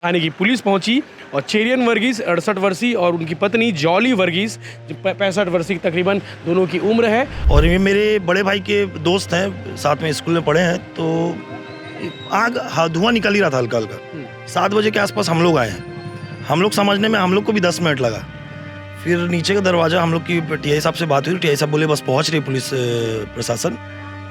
थाने की पुलिस पहुंची और चेरियन वर्गीस 68 वर्षीय और उनकी पत्नी जॉली वर्गीस 65 वर्षीय तकरीबन दोनों की उम्र है। और ये मेरे बड़े भाई के दोस्त हैं, साथ में स्कूल में पढ़े हैं। तो आग धुआं निकल ही रहा था हल्का हल्का। 7 बजे के आसपास हम लोग आए हैं। हम लोग समझने में हम लोग को भी 10 मिनट लगा। फिर नीचे का दरवाज़ा, हम लोग की टीआई साहब से बात हुई। टीआई साहब बोले बस पहुंच रही पुलिस प्रशासन।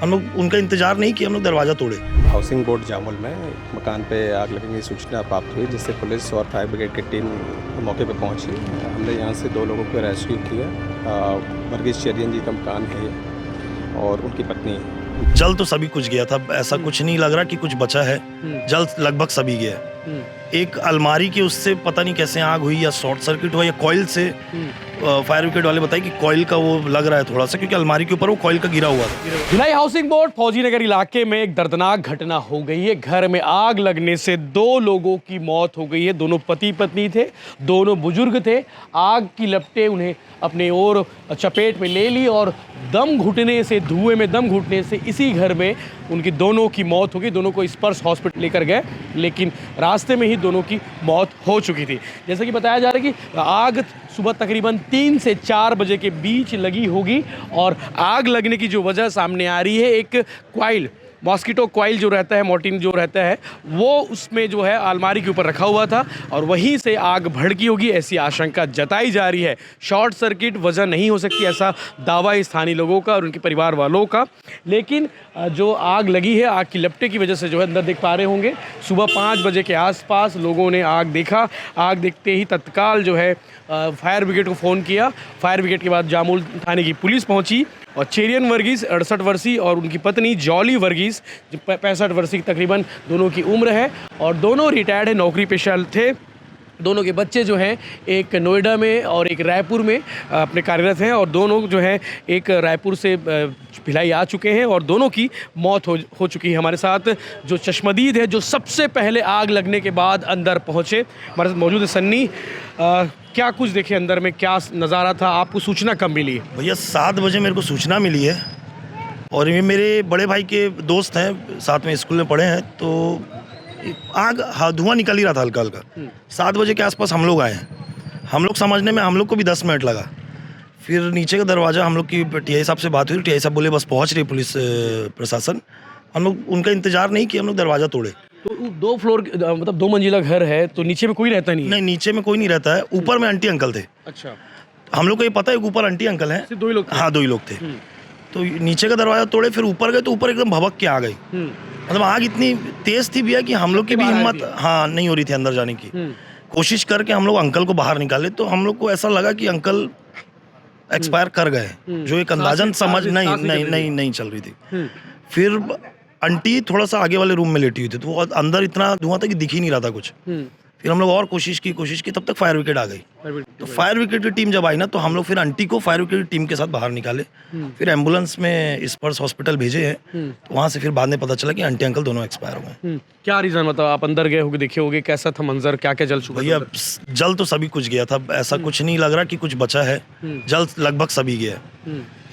हम लोग उनका इंतजार नहीं किया, हम लोग दरवाज़ा तोड़े। हाउसिंग बोर्ड जामुल में एक मकान पे आग लगने की सूचना प्राप्त हुई, जिससे पुलिस और फायर ब्रिगेड की टीम मौके पर पहुंची। हमने यहां से 2 लोगों को रेस्क्यू किया। वर्गीस चेरियन जी का मकान है और उनकी पत्नी। जल तो सभी कुछ गया था, ऐसा कुछ नहीं लग रहा कि कुछ बचा है। जल लगभग सभी गया। एक अलमारी के उससे पता नहीं कैसे आग हुई, या शॉर्ट सर्किट हुआ, या कॉइल से। फायर ब्रिगेड वाले बताए कि कॉइल का वो लग रहा है थोड़ा सा, क्योंकि अलमारी के ऊपर वो कॉइल का गिरा हुआ था। भिलाई हाउसिंग बोर्ड फौजी नगर इलाके में एक दर्दनाक घटना हो गई है। घर में आग लगने से 2 लोगों की मौत हो गई है। दोनों पति पत्नी थे, दोनों बुजुर्ग थे। आग की लपटें उन्हें अपने ओर चपेट में ले ली और दम घुटने से, धुएं में दम घुटने से इसी घर में उनकी दोनों की मौत हो गई। दोनों को स्पर्श हॉस्पिटल लेकर गए, लेकिन रास्ते में ही दोनों की मौत हो चुकी थी। जैसे कि बताया जा रहा है कि आग सुबह तकरीबन 3 से 4 बजे के बीच लगी होगी और आग लगने की जो वजह सामने आ रही है, एक कॉइल, मॉस्किटो कॉइल जो रहता है, मोर्टिन जो रहता है, वो उसमें जो है अलमारी के ऊपर रखा हुआ था और वहीं से आग भड़की होगी, ऐसी आशंका जताई जा रही है। शॉर्ट सर्किट वजह नहीं हो सकती, ऐसा दावा है स्थानीय लोगों का और उनके परिवार वालों का। लेकिन जो आग लगी है, आग की लपटे की वजह से जो है अंदर देख पा रहे होंगे, सुबह 5 बजे के आसपास लोगों ने आग देखा। आग देखते ही तत्काल जो है फायर ब्रिगेड को फ़ोन किया। फायर ब्रिगेड के बाद जामुल थाने की पुलिस पहुंची और चेरियन वर्गीस 68 वर्षीय और उनकी पत्नी जॉली वर्गीस 65 वर्षीय तकरीबन दोनों की उम्र है और दोनों रिटायर्ड है, नौकरी पेशा थे। दोनों के बच्चे जो हैं एक नोएडा में और एक रायपुर में अपने कार्यरत हैं और दोनों जो है एक रायपुर से भिलाई आ चुके हैं और दोनों की मौत हो चुकी है। हमारे साथ जो चश्मदीद है, जो सबसे पहले आग लगने के बाद अंदर पहुंचे, हमारे साथ मौजूद है सन्नी। क्या कुछ देखे अंदर में, क्या नज़ारा था, आपको सूचना कब मिली? भैया 7 बजे मेरे को सूचना मिली है और ये मेरे बड़े भाई के दोस्त हैं, साथ में स्कूल में पढ़े हैं। तो आग धुआं निकल ही रहा था हल्का हल्का। 7 बजे के आसपास हम लोग आए हैं। हम लोग समझने में हम लोग को भी 10 मिनट लगा। फिर नीचे का दरवाज़ा, हम लोग की टीआई साहब से बात हुई। टीआई साहब बोले बस पहुंच रही पुलिस प्रशासन। हम लोग उनका इंतजार नहीं किया, हम लोग दरवाज़ा तोड़े। तो 2 फ्लोर मतलब 2 मंजिला घर है, तो नीचे में कोई रहता नहीं है? नहीं, नीचे में कोई नहीं रहता है। ऊपर में आंटी अंकल थे। अच्छा, हम लोग को ये पता है कि ऊपर आंटी अंकल हैं। सिर्फ 2 ही लोग थे? हाँ, 2 ही लोग थे। तो नीचे का दरवाज़ा तोड़े, फिर ऊपर गए तो ऊपर एकदम भभक के आ गई। मतलब आग इतनी तेज थी भैया कि हम लोग की भी हिम्मत नहीं हो रही थी अंदर जाने की। कोशिश करके हम लोग अंकल को बाहर निकाले, तो हम लोग को ऐसा लगा कि अंकल एक्सपायर कर गए, जो एक अंदाजन समझ नहीं चल रही थी। फिर आंटी थोड़ा सा आगे वाले रूम में लेटी हुई थी, तो अंदर इतना धुआं था कि दिख ही नहीं रहा था कुछ। फिर हम लोग और कोशिश की, तब तक फायर ब्रिगेड आ गई। तो फायर ब्रिगेड की टीम जब आई ना, तो हम लोग फिर आंटी को फायर ब्रिगेड की टीम के साथ बाहर निकाले। फिर एम्बुलेंस में स्पर्श हॉस्पिटल भेजे हैं। तो वहाँ से फिर बाद में पता चला कि आंटी अंकल दोनों एक्सपायर हो गए। क्या रीज़न, मतलब आप अंदर गए होगे, देखे होगे, कैसा था मंजर, क्या क्या जल चुका? भैया जल तो सभी कुछ गया था, ऐसा कुछ नहीं लग रहा कि कुछ बचा है। जल लगभग सभी गया।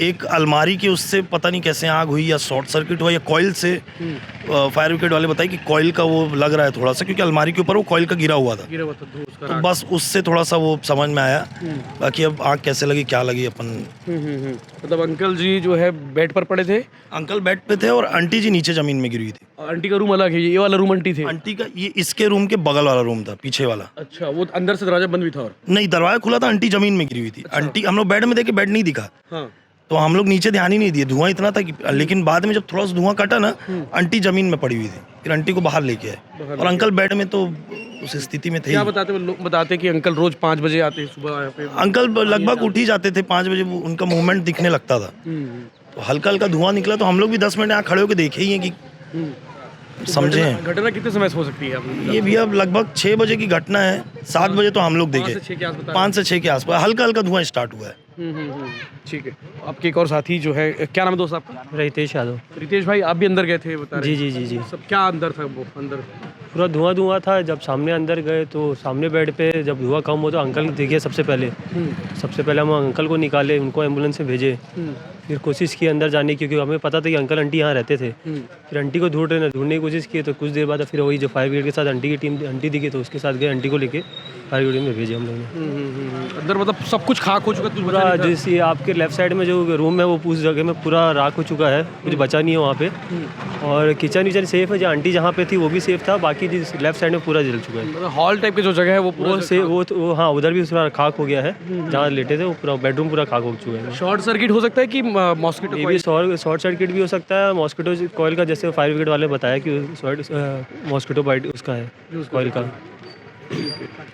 एक अलमारी के उससे पता नहीं कैसे आग हुई, या शॉर्ट सर्किट हुआ, या कॉइल से। फायर ब्रिगेड वाले बताए कि कॉइल का वो लग रहा है थोड़ा सा, क्योंकि अलमारी के ऊपर वो कॉइल का गिरा हुआ था। तो बस उससे थोड़ा सा वो समझ में आया। बाकी अब आग कैसे लगी, क्या लगी, अपन। मतलब अंकल जी जो है बेड पर पड़े थे? अंकल बेड पे थे और आंटी जी नीचे जमीन में गिरी हुई थी। आंटी का रूम अलग है, ये वाला रूम आंटी थे? आंटी का ये इसके रूम के बगल वाला रूम था, पीछे वाला। अच्छा, वो अंदर से दरवाजा बंद भी था? और नहीं, दरवाजा खुला था, आंटी जमीन में गिरी हुई थी। आंटी, हम लोग बेड में देखे, बेड नहीं दिखा। हाँ। तो हम लोग नीचे ध्यान ही नहीं दिए, धुआं इतना था कि। लेकिन बाद में जब थोड़ा सा धुआं कटा ना, आंटी जमीन में पड़ी हुई थी। फिर आंटी को बाहर लेके आए और अंकल बेड में तो उस स्थिति में थे। क्या बताते हैं लोग? बताते कि अंकल रोज 5 बजे आते हैं सुबह यहाँ पे। अंकल लगभग उठ ही जाते थे 5 बजे, उनका मूवमेंट दिखने लगता था। तो हल्का हल्का धुआं निकला, तो हम लोग भी 10 मिनट यहाँ खड़े होकर देखे ही हैं कि समझे हैं। घटना कितने समय से हो सकती है? ये भी अब लगभग 6 बजे की घटना है। 7 बजे तो हम लोग देखे, 5 से 6 के आसपास हल्का हल्का धुआं स्टार्ट हुआ है। ठीक है। आपके एक और साथी जो है, क्या नाम है दोस्त आपका? रितेश यादव। रितेश भाई, आप भी अंदर गए थे बता रहे? जी। सब क्या अंदर था? वो अंदर पूरा धुआं था। जब सामने अंदर गए तो सामने बेड पे जब धुआं कम हो तो अंकल दिखे सबसे पहले। हम अंकल को निकाले, उनको एम्बुलेंस से भेजे। फिर कोशिश की अंदर जाने की, क्योंकि हमें पता था कि अंकल आंटी यहाँ रहते थे। फिर आंटी को ढूंढने की कोशिश की तो कुछ देर बाद फिर वही जो फायर ब्रिगेड के साथ आंटी की टीम आंटी दिखी तो उसके साथ गए, आंटी को लेके फायर ब्रिगेड में भेजे हम लोगों ने। अंदर मतलब सब कुछ खाक हो चुका, कुछ बचा पूरा नहीं था? जैसे आपके लेफ्ट साइड में जो रूम है वो उस जगह में पूरा राख हो चुका है, कुछ बचा नहीं है वहाँ पे। और किचन विचन सेफ है, जो आंटी जहाँ पे थी वो भी सेफ था, बाकी लेफ्ट साइड में पूरा जल चुका है। मतलब हॉल टाइप की जो जगह है वो पूरा वो हाँ उधर भी पूरा खाक हो गया है, जहाँ लेटे थे वो पूरा बेडरूम पूरा खाक हो चुका है। शॉर्ट सर्किट हो सकता है कि मॉस्किटो ये भी शॉर्ट सर्किट भी हो सकता है, मॉस्किटो कॉइल का, जैसे फायर ब्रिगेड वाले बताया कि मॉस्किटो बाइट उसका है कॉइल का।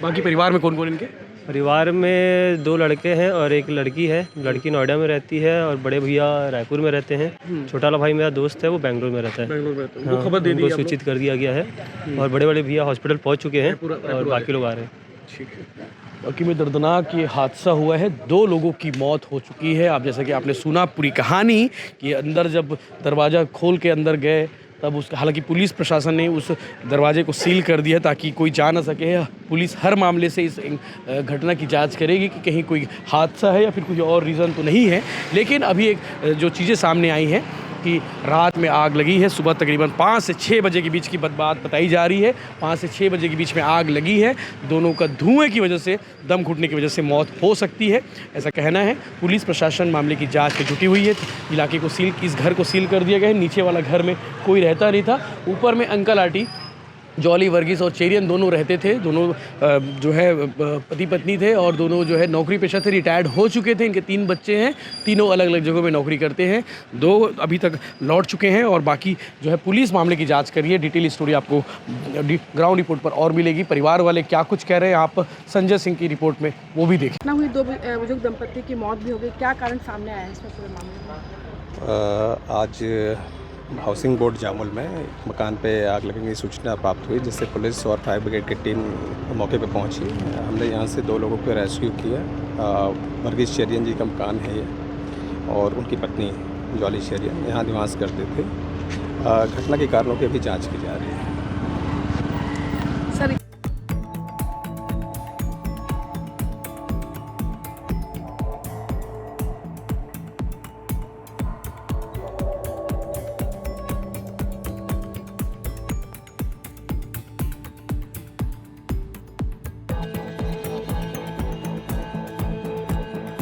बाकी परिवार में कौन कौन इनके? परिवार में 2 लड़के हैं और 1 लड़की है। लड़की नोएडा में रहती है और बड़े भैया रायपुर में रहते हैं। छोटा वाला भाई मेरा दोस्त है, वो बेंगलोर में रहता है। बेंगलोर में तो हाँ, वो खबर दे दी उनको सूचित कर दिया गया है और बड़े बड़े भैया हॉस्पिटल पहुंच चुके हैं और बाकी लोग आ रहे हैं। ठीक है। बाकी में दर्दनाक ये हादसा हुआ है, 2 लोगों की मौत हो चुकी है। आप जैसा कि आपने सुना पूरी कहानी कि अंदर जब दरवाज़ा खोल के अंदर गए तब उस हालांकि पुलिस प्रशासन ने उस दरवाजे को सील कर दिया ताकि कोई जा ना सके। पुलिस हर मामले से इस घटना की जांच करेगी कि कहीं कोई हादसा है या फिर कोई और रीज़न तो नहीं है। लेकिन अभी एक जो चीज़ें सामने आई हैं कि रात में आग लगी है, सुबह तकरीबन 5 से 6 बजे के बीच की बात बताई जा रही है। 5 से 6 बजे के बीच में आग लगी है। दोनों का धुएं की वजह से, दम घुटने की वजह से मौत हो सकती है, ऐसा कहना है। पुलिस प्रशासन मामले की जांच में जुटी हुई है। इलाके को इस घर को सील कर दिया गया है। नीचे वाला घर में कोई रहता नहीं था। ऊपर में अंकल आंटी जॉली वर्गीस और चेरियन दोनों रहते थे। दोनों जो है पति पत्नी थे और दोनों जो है नौकरी पेशा से रिटायर्ड हो चुके थे। इनके 3 बच्चे हैं, तीनों अलग अलग जगहों में नौकरी करते हैं। 2 अभी तक लौट चुके हैं और बाकी जो है पुलिस मामले की जांच कर रही है। डिटेल स्टोरी आपको ग्राउंड रिपोर्ट पर और मिलेगी। परिवार वाले क्या कुछ कह रहे हैं आप संजय सिंह की रिपोर्ट में वो भी देखें। हुई 2 बुजुर्ग दंपत्ति की मौत भी हो गई, क्या कारण सामने आया है इसमें पूरे मामले में? आज हाउसिंग बोर्ड जामुल में एक मकान पे आग लगने की सूचना प्राप्त हुई, जिससे पुलिस और फायर ब्रिगेड की टीम मौके पे पहुंची। हमने यहाँ से 2 लोगों को रेस्क्यू किया। वर्गीस चेरियन जी का मकान है ये और उनकी पत्नी जॉली चेरियन यहाँ निवास करते थे। घटना के कारणों की अभी जांच की जा रही है।